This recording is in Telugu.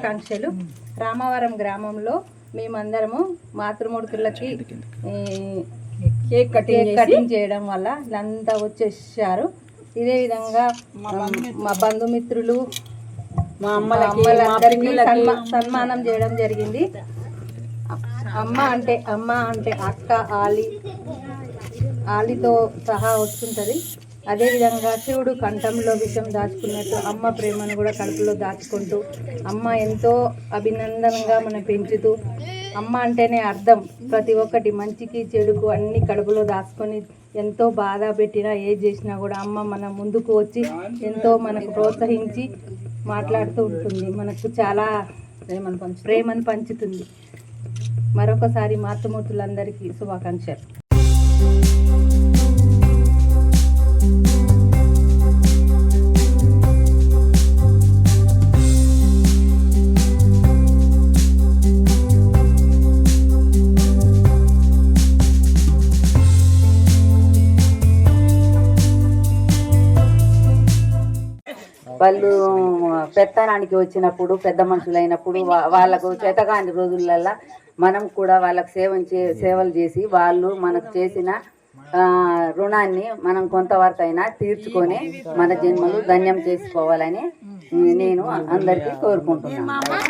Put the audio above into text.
శుభాకాంక్షలు. రామవరం గ్రామంలో మేమందరము మాతృమూర్తులకి కేక్ కటింగ్ చేయడం వల్ల వీళ్ళంతా వచ్చేసారు. ఇదే విధంగా మా బంధుమిత్రులు మా అమ్మలందరికీ సన్మానం చేయడం జరిగింది. అమ్మ అంటే అక్క ఆలితో సహా వస్తుంటుంది. అదేవిధంగా శివుడు కంఠంలో విషం దాచుకున్నట్టు అమ్మ ప్రేమను కూడా కడుపులో దాచుకుంటూ అమ్మ ఎంతో అభినందనంగా మనం పెంచుతూ అమ్మ అంటేనే అర్థం ప్రతి ఒక్కటి మంచికి చెడుకు అన్ని కడుపులో దాచుకొని ఎంతో బాధ పెట్టినా ఏది చేసినా కూడా అమ్మ మన ముందుకు వచ్చి ఎంతో మనకు ప్రోత్సహించి మాట్లాడుతూ ఉంటుంది. మనకు చాలా ప్రేమను పంచుతుంది. మరొకసారి మాతృమూర్తులందరికీ శుభాకాంక్షలు. వాళ్ళు పెత్తనానికి వచ్చినప్పుడు పెద్ద మనుషులైనప్పుడు వాళ్ళకు చేతగాని రోజులల్లో మనం కూడా వాళ్ళకు సేవలు చేసి వాళ్ళు మనకు చేసిన రుణాన్ని మనం కొంతవరకు అయినా తీర్చుకొని మన జన్మలు ధన్యం చేసుకోవాలని నేను అందరికీ కోరుకుంటున్నాను.